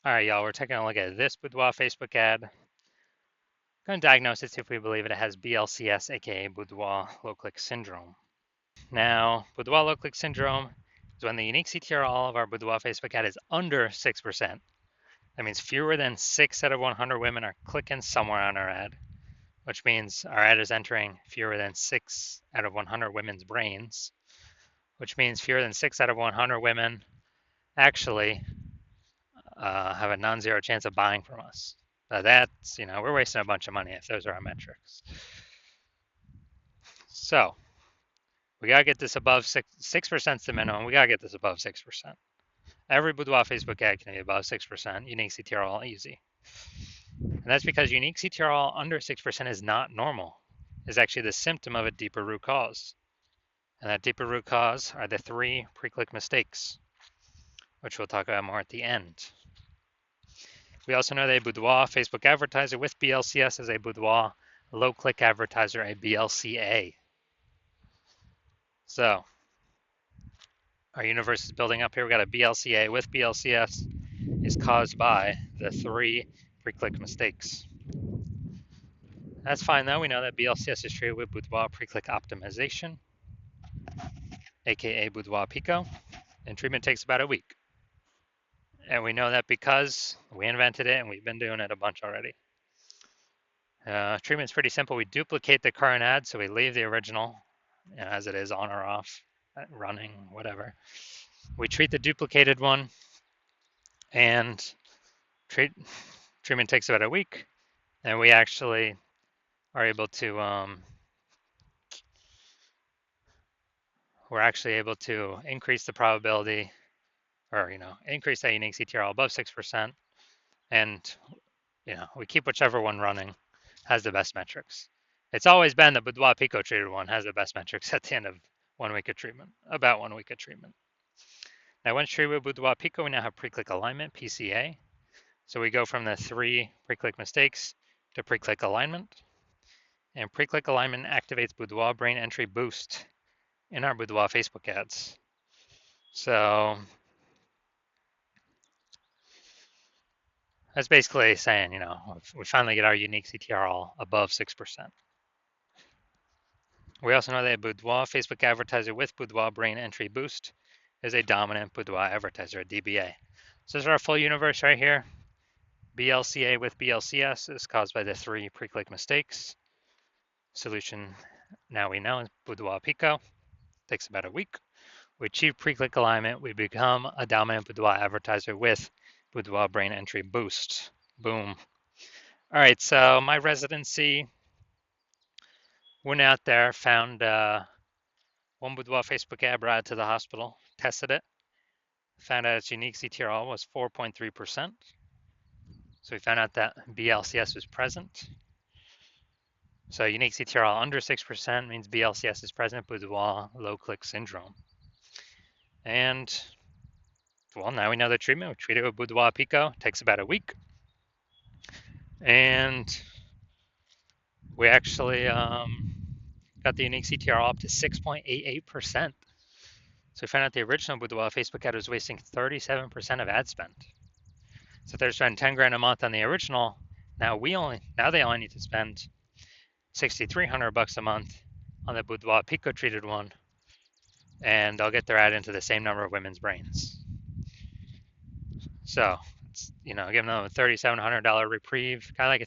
All right, y'all, we're taking a look at this Boudoir Facebook ad. Going to diagnose it, see if we believe it has BLCS, aka Boudoir low-click syndrome. Now, Boudoir low-click syndrome is when the unique CTRL of our Boudoir Facebook ad is under 6%. That means fewer than 6 out of 100 women are clicking somewhere on our ad, which means our ad is entering fewer than 6 out of 100 women's brains, which means fewer than 6 out of 100 women actually have a non-zero chance of buying from us. That's, we're wasting a bunch of money if those are our metrics. So we gotta get this above 6%. The minimum. We gotta get this above 6%. Every Boudoir Facebook ad can be above 6%. Unique CTRL easy, and that's because unique CTRL under 6% is not normal. It's actually the symptom of a deeper root cause, and that deeper root cause are the 3 pre-click mistakes, which we'll talk about more at the end. We also know that a Boudoir Facebook advertiser with BLCS is a Boudoir low-click advertiser, a BLCA. So our universe is building up here. We got a BLCA with BLCS is caused by the 3 pre-click mistakes. That's fine though. We know that BLCS is treated with Boudoir pre-click optimization, aka Boudoir Pico, and treatment takes about a week. And we know that because we invented it and we've been doing it a bunch already. Treatment's pretty simple. We duplicate the current ad, so we leave the original as it is, on or off, running, whatever. We treat the duplicated one, and treatment takes about a week, and we actually are able to increase the probability, or increase that unique CTRL above 6%, and we keep whichever one running has the best metrics. It's always been the Boudoir Pico treated one has the best metrics at the end of 1 week of treatment, about 1 week of treatment. Now, once treated with Boudoir Pico, we now have pre-click alignment, PCA. So we go from the 3 pre-click mistakes to pre-click alignment. And pre-click alignment activates Boudoir brain entry boost in our Boudoir Facebook ads. So that's basically saying, we finally get our unique CTRL above 6%. We also know that a Boudoir Facebook advertiser with Boudoir brain entry boost is a dominant Boudoir advertiser, a DBA. So this is our full universe right here. BLCA with BLCS is caused by the 3 pre-click mistakes. Solution, now we know, is Boudoir Pico. Takes about a week. We achieve pre-click alignment. We become a dominant Boudoir advertiser with Boudoir brain entry boost. Boom. All right, so my residency, went out there, found one Boudoir Facebook ad, brought it to the hospital, tested it, found out its unique CTRL was 4.3%. So we found out that BLCS was present. So unique CTRL under 6% means BLCS is present, Boudoir low-click syndrome. And, well, now we know the treatment. We treat it with Boudoir Pico. It takes about a week. And we actually got the unique CTRL up to 6.88%. So we found out the original Boudoir Facebook ad was wasting 37% of ad spend. So if they're spending 10 grand a month on the original, now they only need to spend $6,300 a month on the Boudoir Pico treated one, and they'll get their ad into the same number of women's brains. So it's, giving them a $3,700 reprieve, kind of like a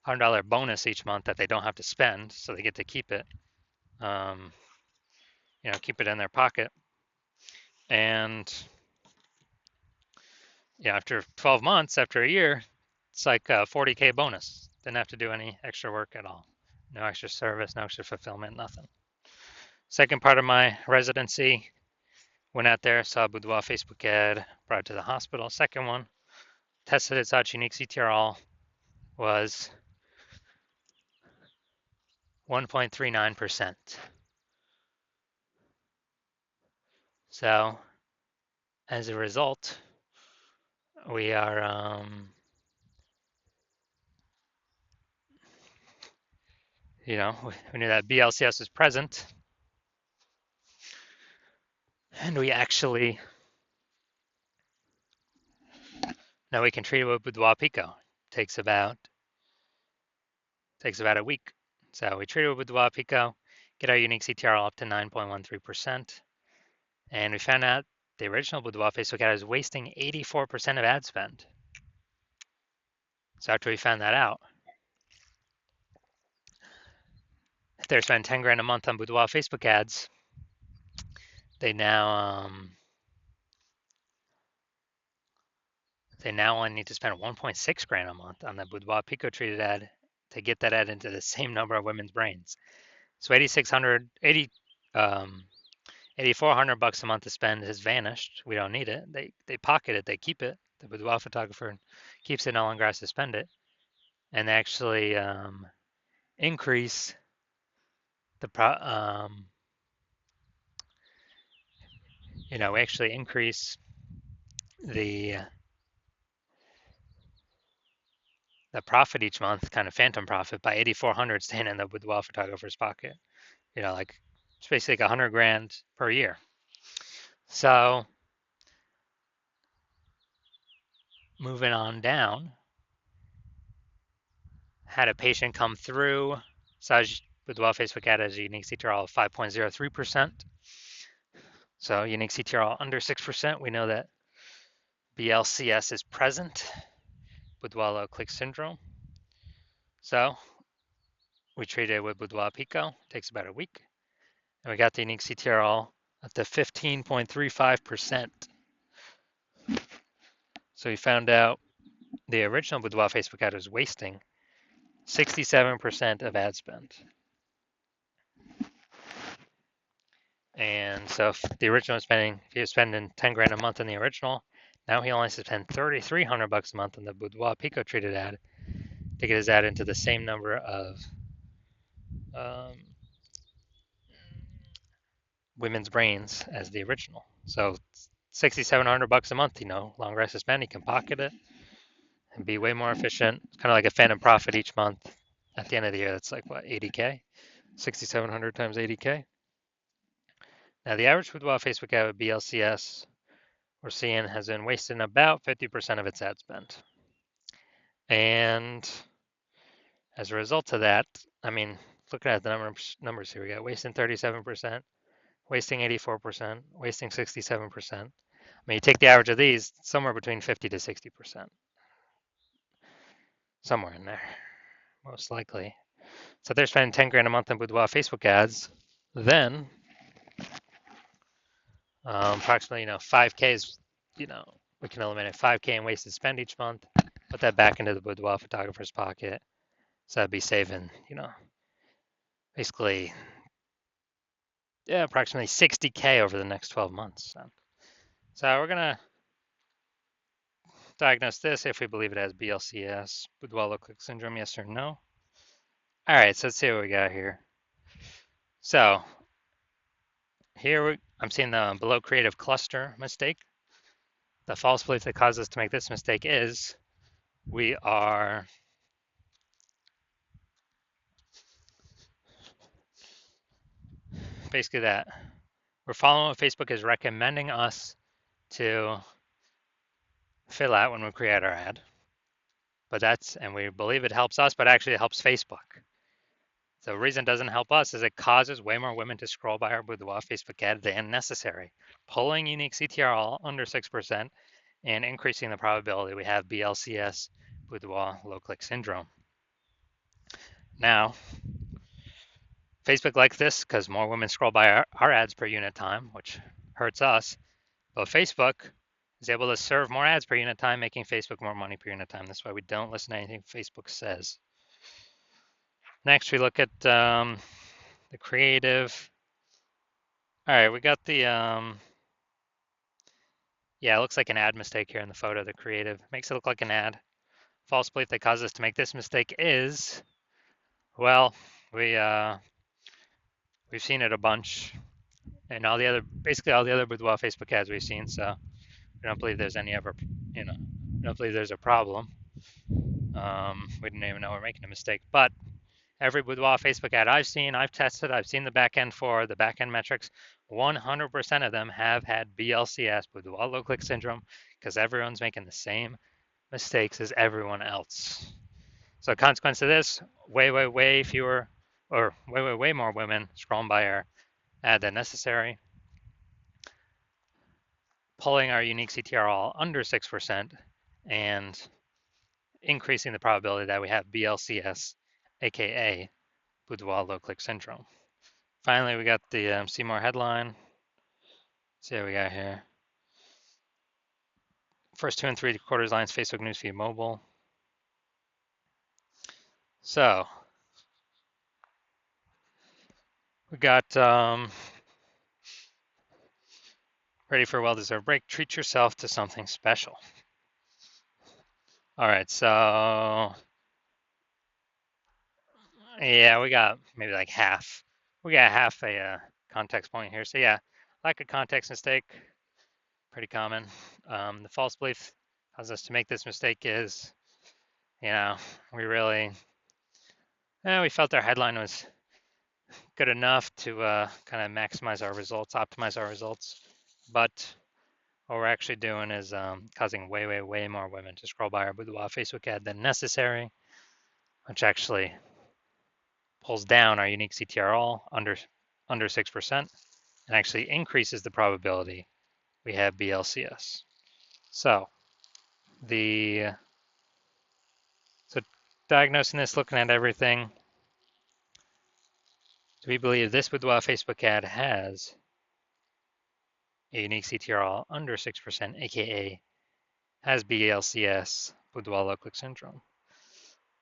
$3,700 bonus each month that they don't have to spend, so they get to keep it, keep it in their pocket. And after 12 months, after a year, it's like a 40K bonus. Didn't have to do any extra work at all. No extra service, no extra fulfillment, nothing. Second part of my residency, went out there, saw a Boudoir Facebook ad, brought it to the hospital. Second one, tested its out unique CTRL was 1.39%. So as a result, we are we knew that BLCS was present, and we actually Now we can treat it with Boudoir Pico. Takes about a week. So we treat it with Boudoir Pico, get our unique CTRL up to 9.13%, and we found out the original Boudoir Facebook ad is wasting 84% of ad spend. So after we found that out, if they're spending 10 grand a month on Boudoir Facebook ads, they now only need to spend 1.6 grand a month on the Boudoir Pico treated ad to get that ad into the same number of women's brains. So 8,400 bucks a month to spend has vanished. We don't need it. They pocket it. They keep it. The boudoir photographer keeps it. No longer has to spend it, and they actually increase the we actually increase the profit each month, kind of phantom profit, by 8,400 staying in the boudoir photographer's pocket. Like it's basically like 100 grand per year. So moving on down, had a patient come through, Saj Boudoir Facebook ad has a unique CTRL of 5.03%. So unique CTRL under 6%, we know that BLCS is present, Boudoir low click syndrome. So we treated it with Boudoir Pico, takes about a week, and we got the unique CTRL up to 15.35%. So we found out the original Boudoir Facebook ad was wasting 67% of ad spend. And so if the original was if he was spending 10 grand a month on the original, now he only has to spend 3,300 bucks a month on the Boudoir Pico treated ad to get his ad into the same number of women's brains as the original. So 6,700 bucks a month, longer has to spend. He can pocket it and be way more efficient. It's kind of like a phantom profit each month. At the end of the year, that's like what, 80K? 6,700 times 80K. Now the average Boudoir Facebook ad with BLCS we're seeing has been wasting about 50% of its ad spend. And as a result of that, looking at the numbers here, we got wasting 37%, wasting 84%, wasting 67%. You take the average of these, somewhere between 50 to 60%. Somewhere in there, most likely. So if they're spending 10 grand a month on Boudoir Facebook ads, then approximately 5K is, we can eliminate 5K in wasted spend each month, put that back into the Boudoir photographer's pocket. So that'd be saving, basically, approximately 60K over the next 12 months. So we're gonna diagnose this if we believe it has BLCS, Boudoir low click syndrome, yes or no. All right, so let's see what we got here. So here I'm seeing the below creative cluster mistake. The false belief that caused us to make this mistake is we are basically that we're following what Facebook is recommending us to fill out when we create our ad. But and we believe it helps us, but actually it helps Facebook. The reason it doesn't help us is it causes way more women to scroll by our Boudoir Facebook ad than necessary, pulling unique CTRL under 6% and increasing the probability we have BLCS, Boudoir low click syndrome. Now, Facebook likes this because more women scroll by our ads per unit time, which hurts us. But Facebook is able to serve more ads per unit time, making Facebook more money per unit time. That's why we don't listen to anything Facebook says. Next, we look at the creative. All right, we got the, it looks like an ad mistake here in the photo. The creative makes it look like an ad. False belief that causes us to make this mistake is, well, we've seen it a bunch, and basically all the other Boudoir Facebook ads we've seen. So we don't believe there's we don't believe there's a problem. We didn't even know we're making a mistake, but every Boudoir Facebook ad I've seen, I've tested, I've seen the backend for the backend metrics. 100% of them have had BLCS, Boudoir low click syndrome, because everyone's making the same mistakes as everyone else. So, consequence of this, way fewer, or way more women scrolling by our ad than necessary, pulling our unique CTRL under 6%, and increasing the probability that we have BLCS, aka Boudoir low click syndrome. Finally, we got the see more headline. Let's see what we got here. First 2 and 3/4 lines, Facebook newsfeed mobile. So we got ready for a well-deserved break. Treat yourself to something special. All right, so yeah, we got maybe like half. We got half a context point here. So yeah, lack of context mistake, pretty common. The false belief causes us to make this mistake is, we really, we felt our headline was good enough to kind of maximize our results, optimize our results. But what we're actually doing is causing way more women to scroll by our Boudoir Facebook ad than necessary, which actually pulls down our unique CTRL under 6% and actually increases the probability we have BLCS. So diagnosing this, looking at everything, do we believe this Boudoir Facebook ad has a unique CTRL under 6%, aka has BLCS, Boudoir low click syndrome?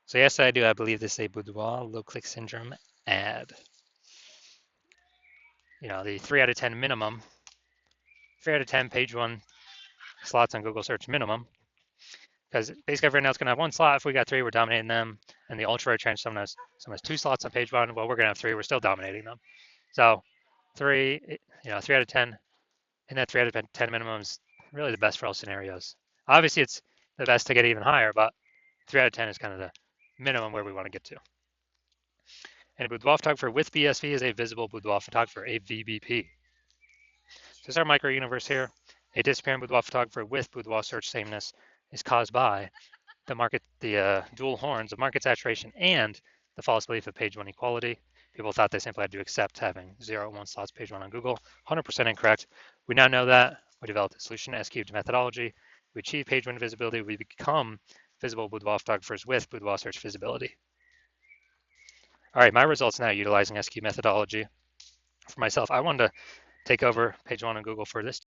So yes, I do. I believe this is a Boudoir low click syndrome ad. The 3 out of 10 minimum, 3 out of 10 page 1 slots on Google search minimum, because basically everyone else can have 1 slot. If we got 3, we're dominating them. And the ultra rare trend, someone has 2 slots on page 1. Well, we're gonna have 3. We're still dominating them. So 3, 3 out of 10, and that 3 out of 10 minimum is really the best for all scenarios. Obviously, it's the best to get even higher, but 3 out of 10 is kind of the minimum where we want to get to. And a boudoir photographer with BSV is a visible boudoir photographer, a VBP. So this is our micro universe here. A disappearing boudoir photographer with boudoir search sameness is caused by the dual horns of market saturation and the false belief of page 1 equality. People thought they simply had to accept having 0 and 1 slots page 1 on Google. 100% incorrect. We now know that. We developed a solution, S-cubed methodology. We achieve page 1 visibility. We become visible boudoir photographers with boudoir search visibility. All right, my results now utilizing S-cubed methodology. For myself, I wanted to take over page 1 on Google for this